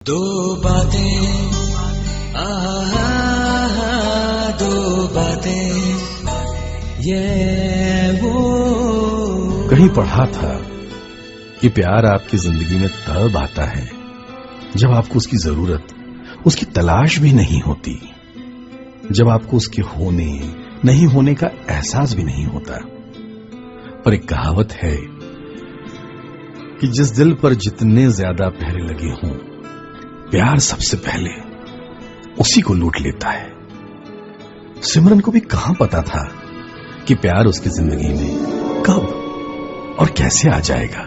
दो बातें दो बातें ये वो। कहीं पढ़ा था कि प्यार आपकी जिंदगी में तब आता है जब आपको उसकी जरूरत, उसकी तलाश भी नहीं होती, जब आपको उसके होने नहीं होने का एहसास भी नहीं होता। पर एक कहावत है कि जिस दिल पर जितने ज्यादा पहरे लगे हों, प्यार सबसे पहले उसी को लूट लेता है। सिमरन को भी कहां पता था कि प्यार उसकी जिंदगी में कब और कैसे आ जाएगा।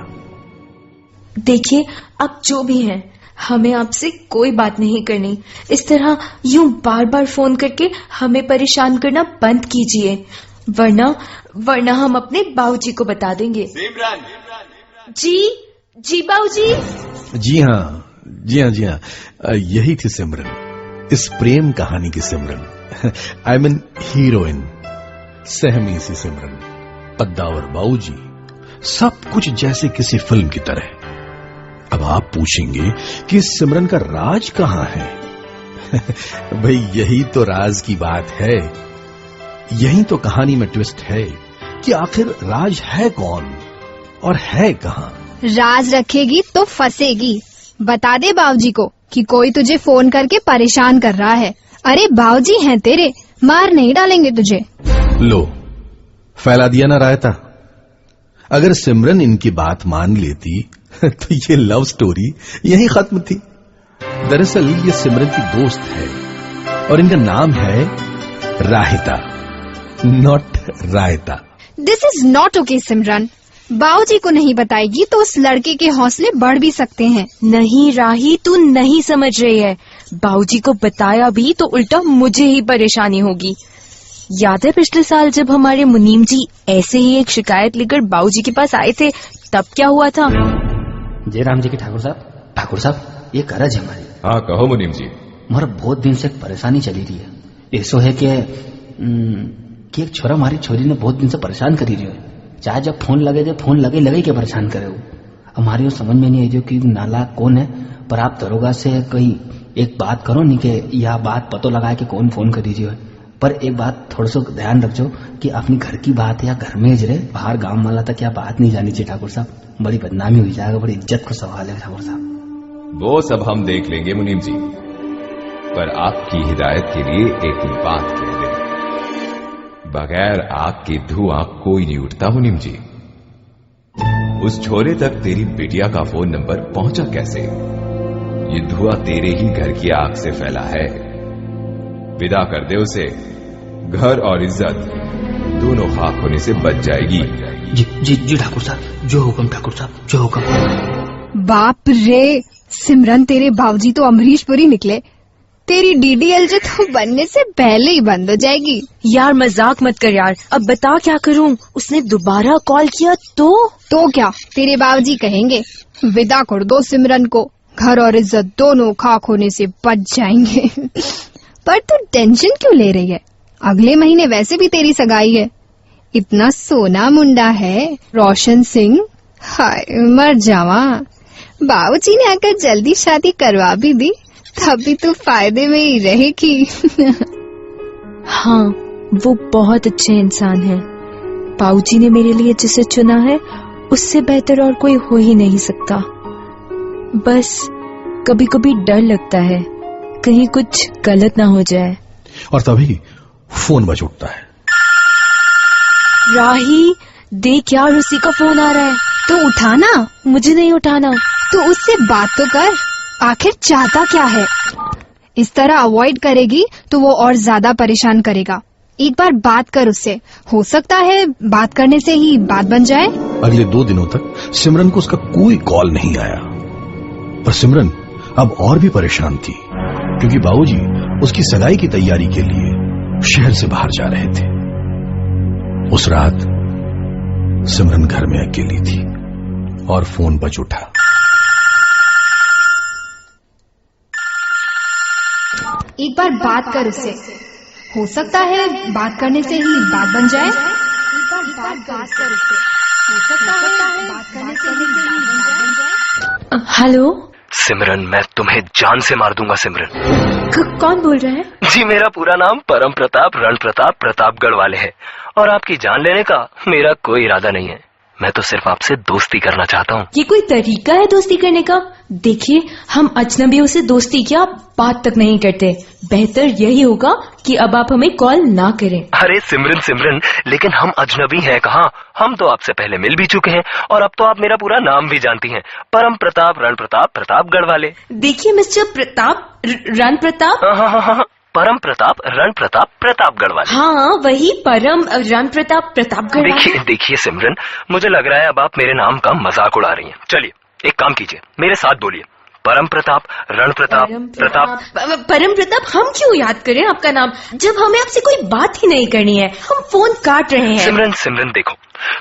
देखिए, अब जो भी है, हमें आपसे कोई बात नहीं करनी। इस तरह यूं बार बार फोन करके हमें परेशान करना बंद कीजिए, वरना हम अपने बाबूजी को बता देंगे। जी बाबूजी। जी हाँ, यही थी सिमरन, इस प्रेम कहानी की सिमरन। आई मीन हीरोइन, सहमी सी सिमरन, पद्दावर बाबूजी, सब कुछ जैसे किसी फिल्म की तरह। अब आप पूछेंगे कि सिमरन का राज कहां है? भाई यही तो राज की बात है, यही तो कहानी में ट्विस्ट है कि आखिर राज है कौन और है कहां। राज रखेगी तो फंसेगी। बता दे बाबूजी को कि कोई तुझे फोन करके परेशान कर रहा है। अरे बाबूजी हैं तेरे, मार नहीं डालेंगे तुझे। लो, फैला दिया ना रायता। अगर सिमरन इनकी बात मान लेती तो ये लव स्टोरी यहीं खत्म थी। दरअसल ये सिमरन की दोस्त है और इनका नाम है Rahita, not raita. This is not okay Simran. बाबूजी को नहीं बताएगी तो उस लड़के के हौसले बढ़ भी सकते हैं। नहीं राही, तू नहीं समझ रही है। बाबूजी को बताया भी तो उल्टा मुझे ही परेशानी होगी। याद है पिछले साल जब हमारे मुनीम जी ऐसे ही एक शिकायत लेकर बाबूजी के पास आए थे, तब क्या हुआ था? जयराम जी के ठाकुर साहब ये करज है हमारी। हाँ कहो मुनीम जी। हमारा बहुत दिन से परेशानी चली रही है। ऐसो है कि एक छोरा हमारी छोरी ने बहुत दिन से परेशान करी रही है। चाहे जब फोन लगे के परेशान करे हो। हमारी वो समझ में नहीं आई जो कि नाला कौन है। पर आप दरोगा से कहीं एक बात करो नहीं कि यह बात पतो लगाए कि कौन फोन करी रही है। पर एक बात थोड़ा सा ध्यान रखो कि अपनी घर की बात या घर में रहे, बाहर गांव वाला तक क्या बात नहीं जानी चाहिए ठाकुर साहब। बड़ी बदनामी हो जाएगा, बड़ी इज्जत का सवाल है ठाकुर साहब। वो सब हम देख लेंगे मुनीम जी, पर आपकी हिदायत के लिए एक बात कह दे, बगैर आग के धुआं कोई नहीं उठता मुनीम जी। उस छोरे तक तेरी बिटिया का फोन नंबर पहुंचा कैसे? ये धुआं तेरे ही घर की आग से फैला है। विदा कर दे उसे, घर और इज्जत दोनों खाक होने से बच जाएगी। जी ठाकुर साहब, जो हुक्म ठाकुर साहब, जो हुक्म। बाप रे, सिमरन तेरे बाबूजी तो अमरीशपुरी निकले। तेरी डीडीएलजे तो बनने से पहले ही बंद हो जाएगी। यार मजाक मत कर यार, अब बता क्या करूं? उसने दोबारा कॉल किया तो क्या तेरे बाबूजी कहेंगे? विदा कर दो सिमरन को, घर और इज्जत दोनों खाक होने से बच जाएंगे। पर तू टेंशन क्यों ले रही है? अगले महीने वैसे भी तेरी सगाई है। इतना सोना मुंडा है रोशन सिंह। हाय मर जावा। बाबूजी ने अगर जल्दी शादी करवा भी दी तभी तो फायदे में ही रहेगी। हाँ, वो बहुत अच्छे इंसान हैं। बाबूजी ने मेरे लिए जिसे चुना है उससे बेहतर और कोई हो ही नहीं सकता। बस कभी कभी डर लगता है कहीं कुछ गलत ना हो जाए। और तभी फोन बज उठता है। राही देख यार, उसी का फोन आ रहा है। तो उठाना। मुझे नहीं उठाना। तो उससे बात तो कर, आखिर चाहता क्या है? इस तरह अवॉइड करेगी तो वो और ज्यादा परेशान करेगा। एक बार बात कर उससे, हो सकता है बात करने से ही बात बन जाए। अगले 2 दिनों तक सिमरन को उसका कोई कॉल नहीं आया। पर सिमरन अब और भी परेशान थी क्योंकि बाबूजी उसकी सगाई की तैयारी के लिए शहर से बाहर जा रहे थे। उस रात सिमरन घर में अकेली थी और फोन बज उठा। एक बार बात कर उससे, हो सकता है बात करने से ही बात बन जाए। एक बार बात कर उससे, हो सकता है बात करने से ही बात बन जाए। हेलो सिमरन, मैं तुम्हें जान से मार दूंगा सिमरन। कौन बोल रहा है? जी, मेरा पूरा नाम परम प्रताप रण प्रताप प्रतापगढ़ वाले है और आपकी जान लेने का मेरा कोई इरादा नहीं है। मैं तो सिर्फ आपसे दोस्ती करना चाहता हूँ। ये कोई तरीका है दोस्ती करने का? देखिए, हम अजनबियों से दोस्ती क्या बात तक नहीं करते। बेहतर यही होगा कि अब आप हमें कॉल ना करें। अरे सिमरन, लेकिन हम अजनबी हैं कहाँ? हम तो आपसे पहले मिल भी चुके हैं और अब तो आप मेरा पूरा नाम भी जानती हैं, परम प्रताप रण प्रताप प्रतापगढ़ वाले। देखिए मिस्टर प्रताप, रण प्रताप। हाँ, परम प्रताप रण प्रताप प्रतापगढ़ वाले। हाँ, वही परम रण प्रताप प्रतापगढ़ वाले। देखिए सिमरन, मुझे लग रहा है अब आप मेरे नाम का मजाक उड़ा रही हैं। चलिए एक काम कीजिए, मेरे साथ बोलिए, परम प्रताप रण प्रताप प्रताप। परम प्रताप हम क्यों याद करें आपका नाम, जब हमें आपसे कोई बात ही नहीं करनी है? हम फोन काट रहे हैं। सिमरन देखो,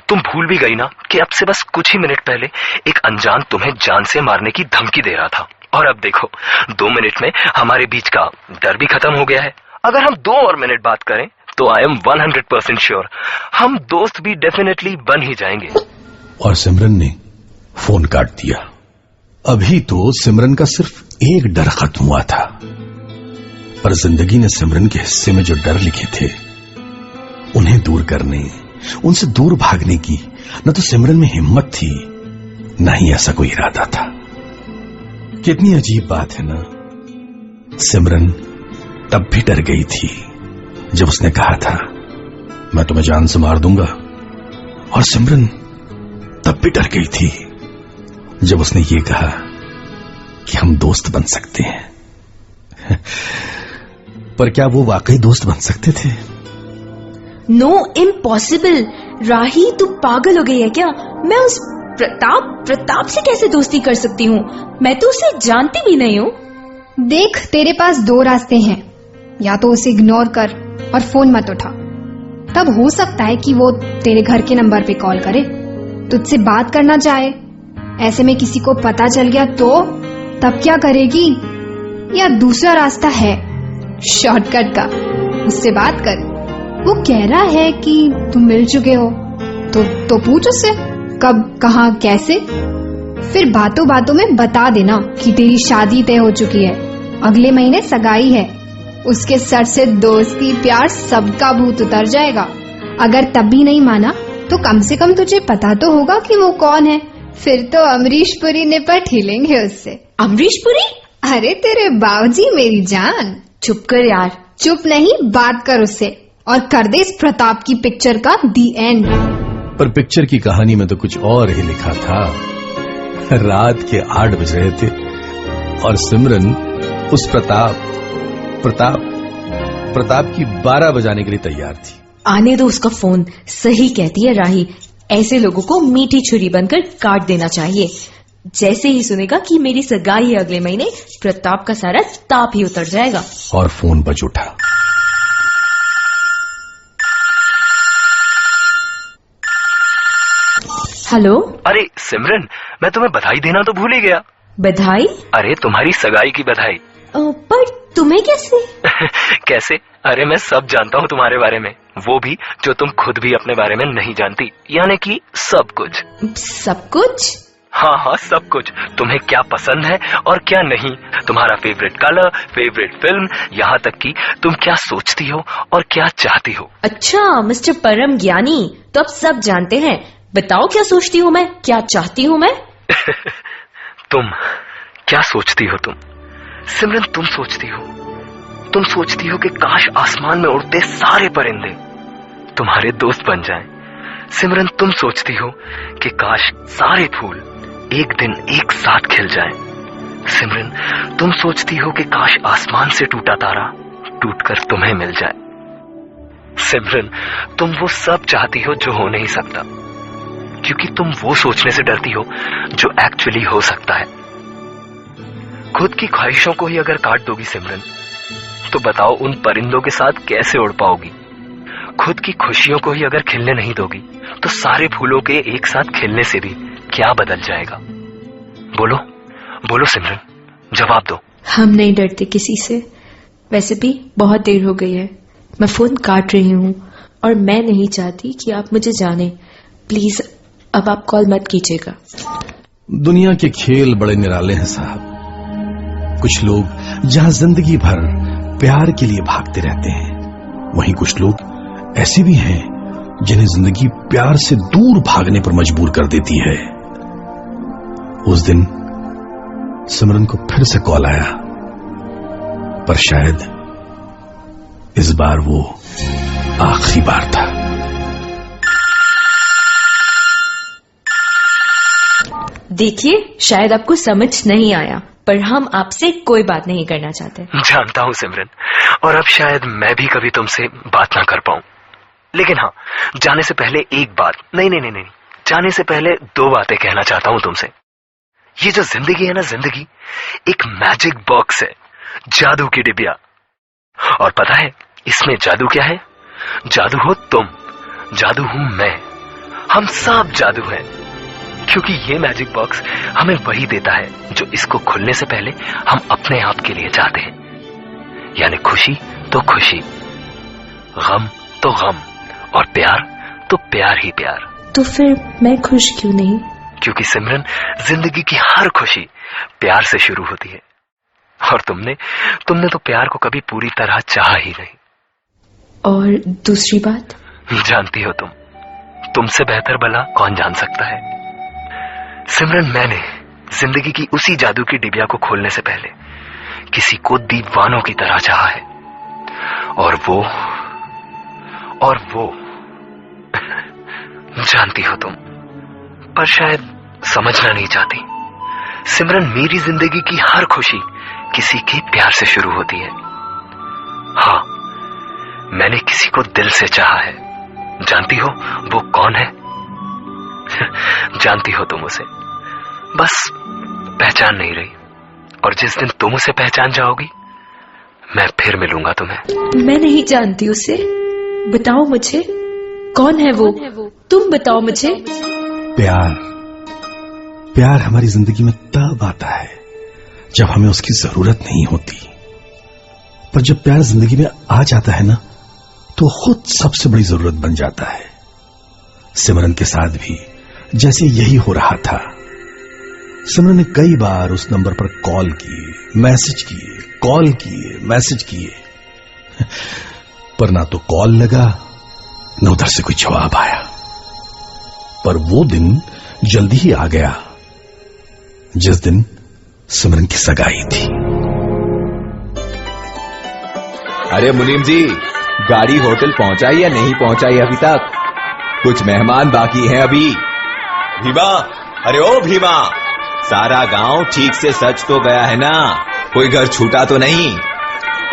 तुम भूल भी गई ना कि अब से बस कुछ ही मिनट पहले एक अनजान तुम्हें जान से मारने की धमकी दे रहा था, और अब देखो 2 मिनट में हमारे बीच का डर भी खत्म हो गया है। अगर हम 2 और मिनट बात करें तो आई एम 100% श्योर हम दोस्त भी डेफिनेटली बन ही जाएंगे। और सिमरन ने फोन काट दिया। अभी तो सिमरन का सिर्फ एक डर खत्म हुआ था, पर जिंदगी ने सिमरन के हिस्से में जो डर लिखे थे उन्हें दूर करने, उनसे दूर भागने की न तो सिमरन में हिम्मत थी, न ही ऐसा कोई इरादा था। कितनी अजीब बात है ना, सिमरन तब भी डर गई थी जब उसने कहा था मैं तुम्हें जान से मार दूंगा, और सिमरन तब भी डर गई थी जब उसने ये कहा कि हम दोस्त बन सकते हैं। पर क्या वो वाकई दोस्त बन सकते थे? No, impossible. राही, तू पागल हो गई है क्या? मैं उस प्रताप से कैसे दोस्ती कर सकती हूँ? मैं तो उसे जानती भी नहीं हूँ। देख, तेरे पास 2 रास्ते हैं, या तो उसे इग्नोर कर और फोन मत उठा। तब हो सकता है कि वो तेरे घर के नंबर पे कॉल करे, तुझसे बात करना चाहे। ऐसे में किसी को पता चल गया तो तब क्या करेगी? या दूसरा रास्ता है शॉर्टकट का, उससे बात कर। वो कह रहा है कि तुम मिल चुके हो, तो पूछ उससे कब, कहाँ, कैसे। फिर बातों बातों में बता देना कि तेरी शादी तय हो चुकी है, अगले महीने सगाई है। उसके सर से दोस्ती प्यार सबका भूत उतर जाएगा। अगर तब भी नहीं माना तो कम से कम तुझे पता तो होगा कि वो कौन है। फिर तो अमरीश पुरी ने पर हिलेंगे उससे। अमरीश पुरी? अरे तेरे बाबूजी मेरी जान। चुप कर यार। चुप नहीं, बात कर उससे और कर दे इस प्रताप की पिक्चर का दी एंड। पर पिक्चर की कहानी में तो कुछ और ही लिखा था। रात के 8 बज रहे थे और सिमरन उस प्रताप की 12 बजाने के लिए तैयार थी। आने दो उसका फोन। सही कहती है राही, ऐसे लोगों को मीठी छुरी बनकर काट देना चाहिए। जैसे ही सुनेगा कि मेरी सगाई है अगले महीने, प्रताप का सारा ताप ही उतर जाएगा। और फोन बज उठा। हेलो। अरे सिमरन, मैं तुम्हें बधाई देना तो भूल ही गया। बधाई? अरे तुम्हारी सगाई की बधाई। पर तुम्हें कैसे? कैसे? अरे मैं सब जानता हूँ तुम्हारे बारे में, वो भी जो तुम खुद भी अपने बारे में नहीं जानती, यानी कि सब कुछ। सब कुछ? हाँ, सब कुछ। तुम्हें क्या पसंद है और क्या नहीं, तुम्हारा फेवरेट कलर, फेवरेट फिल्म, यहाँ तक कि तुम क्या सोचती हो और क्या चाहती हो। अच्छा मिस्टर परम ज्ञानी, तो अब सब जानते हैं। बताओ, क्या सोचती हूँ मैं, क्या चाहती हूँ मैं? तुम क्या सोचती हो? तुम सिमरन, तुम सोचती हो कि काश आसमान में उड़ते सारे परिंदे तुम्हारे दोस्त बन जाएं। सिमरन, तुम सोचती हो कि काश सारे फूल एक दिन एक साथ खिल जाएं। सिमरन, तुम सोचती हो कि काश आसमान से टूटा तारा टूटकर तुम्हें मिल जाए। सिमरन, तुम वो सब चाहती हो जो हो नहीं सकता, क्योंकि तुम वो सोचने से डरती हो जो एक्चुअली हो सकता है। खुद की ख्वाहिशों को ही अगर काट दोगी सिमरन, तो बताओ उन परिंदों के साथ कैसे उड़ पाओगी? खुद की खुशियों को ही अगर खिलने नहीं दोगी, तो सारे फूलों के एक साथ खिलने से भी क्या बदल जाएगा? बोलो सिमरन, जवाब दो। हम नहीं डरते किसी से। वैसे भी बहुत देर हो गई है, मैं फोन काट रही हूँ और मैं नहीं चाहती कि आप मुझे जाने। प्लीज अब आप कॉल मत कीजिएगा। दुनिया के खेल बड़े निराले हैं साहब। कुछ लोग जहां जिंदगी भर प्यार के लिए भागते रहते हैं, वहीं कुछ लोग ऐसे भी हैं जिन्हें जिंदगी प्यार से दूर भागने पर मजबूर कर देती है। उस दिन सिमरन को फिर से कॉल आया, पर शायद इस बार वो आखिरी बार था। देखिए, शायद आपको समझ नहीं आया, पर हम आपसे कोई बात नहीं करना चाहते। जानता हूँ सिमरन, और अब शायद मैं भी कभी तुमसे बात ना कर पाऊं, लेकिन हाँ, जाने से पहले एक बात, नहीं, जाने से पहले दो बातें कहना चाहता हूँ तुमसे। ये जो जिंदगी है ना, जिंदगी एक मैजिक बॉक्स है, जादू की डिबिया। और पता है इसमें जादू क्या है? जादू हो तुम, जादू हूं मैं, हम सब जादू हैं। क्योंकि ये मैजिक बॉक्स हमें वही देता है जो इसको खुलने से पहले हम अपने आप के लिए चाहते हैं। यानी खुशी तो खुशी, गम तो गम, और प्यार तो प्यार ही प्यार। तो फिर मैं खुश क्यों नहीं? क्योंकि सिमरन, जिंदगी की हर खुशी प्यार से शुरू होती है, और तुमने तो प्यार को कभी पूरी तरह चाहा ही नहीं। और दूसरी बात? जानती हो तुमसे बेहतर भला कौन जान सकता है सिमरन, मैंने जिंदगी की उसी जादू की डिबिया को खोलने से पहले किसी को दीवानों की तरह चाहा है, और वो जानती हो तुम, पर शायद समझना नहीं चाहती। सिमरन, मेरी जिंदगी की हर खुशी किसी के प्यार से शुरू होती है। हाँ, मैंने किसी को दिल से चाहा है। जानती हो वो कौन है? जानती हो तुम उसे, बस पहचान नहीं रही, और जिस दिन तुम उसे पहचान जाओगी, मैं फिर मिलूंगा तुम्हें। मैं नहीं जानती उसे, बताओ मुझे, कौन है वो? तुम बताओ मुझे। प्यार हमारी जिंदगी में तब आता है जब हमें उसकी जरूरत नहीं होती, पर जब प्यार जिंदगी में आ जाता है ना, तो खुद सबसे बड़ी जरूरत बन जाता है। सिमरन के साथ भी जैसे यही हो रहा था। सिमरन ने कई बार उस नंबर पर कॉल किए, मैसेज किए, पर ना तो कॉल लगा, न उधर से कोई जवाब आया। पर वो दिन जल्दी ही आ गया जिस दिन सिमरन की सगाई थी। अरे मुनीम जी, गाड़ी होटल पहुंचाई या नहीं पहुंचाई अभी तक? कुछ मेहमान बाकी हैं अभी। भीमा, अरे ओ भीमा, सारा गांव ठीक से सज तो गया है ना? कोई घर छूटा तो नहीं?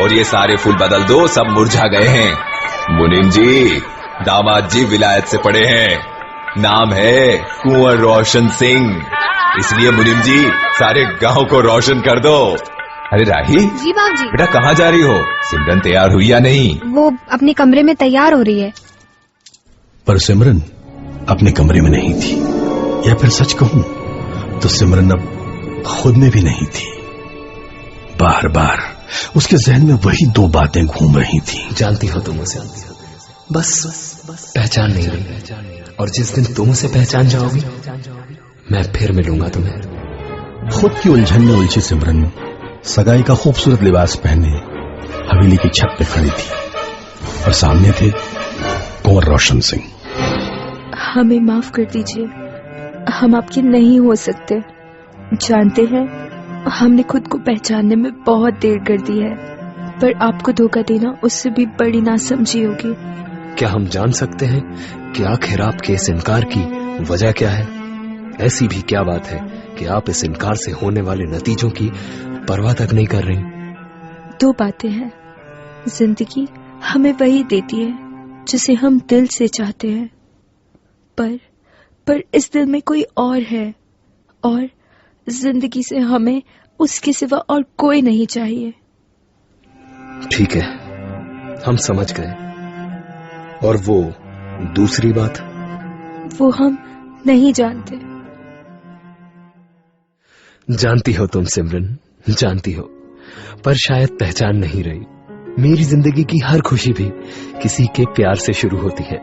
और ये सारे फूल बदल दो, सब मुरझा गए हैं। मुनीम जी, दामाद जी विलायत से पड़े हैं, नाम है कुंवर रोशन सिंह, इसलिए मुनीम जी सारे गांव को रोशन कर दो। अरे राही जी बाप जी। बेटा, कहाँ जा रही हो? सिमरन तैयार हुई या नहीं? वो अपने कमरे में तैयार हो रही है। पर सिमरन अपने कमरे में नहीं थी, या फिर सच कहूं तो सिमरन अब खुद में भी नहीं थी। बार बार उसके जहन में वही दो बातें घूम रही थी। जानती हो तुम उसे, बस पहचान नहीं रही, और जिस दिन तुम उसे पहचान जाओगी, मैं फिर मिलूंगा तुम्हें। खुद की उलझन में उलझी सिमरन सगाई का खूबसूरत लिबास पहने हवेली की छत पे खड़ी थी, और सामने थे कुंवर रोशन सिंह। हमें माफ कर दीजिए, हम आपके नहीं हो सकते। जानते हैं, हमने खुद को पहचानने में बहुत देर कर दी है, पर आपको धोखा देना उससे भी बड़ी नासमझी होगी। क्या हम जान सकते हैं कि आखिर आपके इस इनकार की वजह क्या है? ऐसी भी क्या बात है कि आप इस इनकार से होने वाले नतीजों की परवाह तक नहीं कर रही? दो बातें हैं, जिंदगी हमें वही देती है जिसे हम दिल से चाहते हैं, पर इस दिल में कोई और है, और जिंदगी से हमें उसके सिवा और कोई नहीं चाहिए। ठीक है, हम समझ गए। और वो दूसरी बात? वो हम नहीं जानते। जानती हो तुम सिमरन, जानती हो, पर शायद पहचान नहीं रही। मेरी जिंदगी की हर खुशी भी किसी के प्यार से शुरू होती है।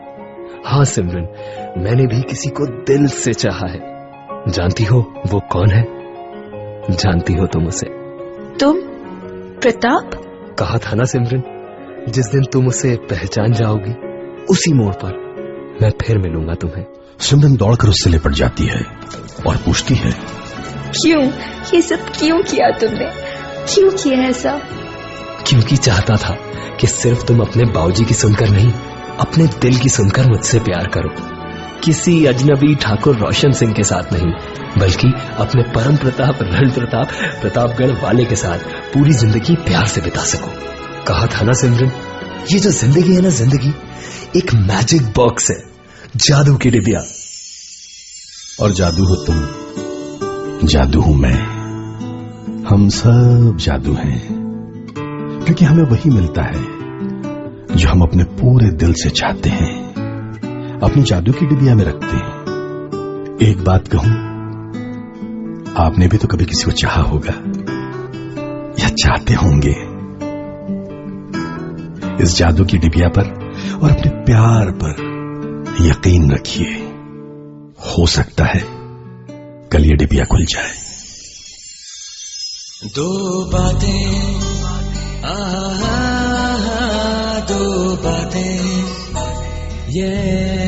हाँ सिमरन, मैंने भी किसी को दिल से चाहा है। जानती हो वो कौन है? जानती हो तुम उसे? तुम प्रताप? कहा था ना सिमरन, जिस दिन तुम उसे पहचान जाओगी उसी मोड़ पर मैं फिर मिलूंगा तुम्हें। सिमरन दौड़कर उससे लिपट जाती है और पूछती है, क्यों? ये सब क्यों किया तुमने? क्यों किया ऐसा? क्योंकि चाहता था कि सिर्फ तुम अपने बाबूजी की सुनकर नहीं, अपने दिल की सुनकर मुझसे प्यार करो। किसी अजनबी ठाकुर रोशन सिंह के साथ नहीं, बल्कि अपने परम प्रताप रण प्रताप प्रतापगढ़ वाले के साथ पूरी जिंदगी प्यार से बिता सको। कहा था ना सिमरन, ये जो जिंदगी है ना, जिंदगी एक मैजिक बॉक्स है, जादू की डिबिया। और जादू हो तुम, जादू हूं मैं, हम सब जादू हैं, क्योंकि हमें वही मिलता है जो हम अपने पूरे दिल से चाहते हैं, अपनी जादू की डिबिया में रखते हैं। एक बात कहूं, आपने भी तो कभी किसी को चाहा होगा या चाहते होंगे। इस जादू की डिबिया पर और अपने प्यार पर यकीन रखिए, हो सकता है कल ये डिबिया खुल जाए। दो बातें, दो बातें, ये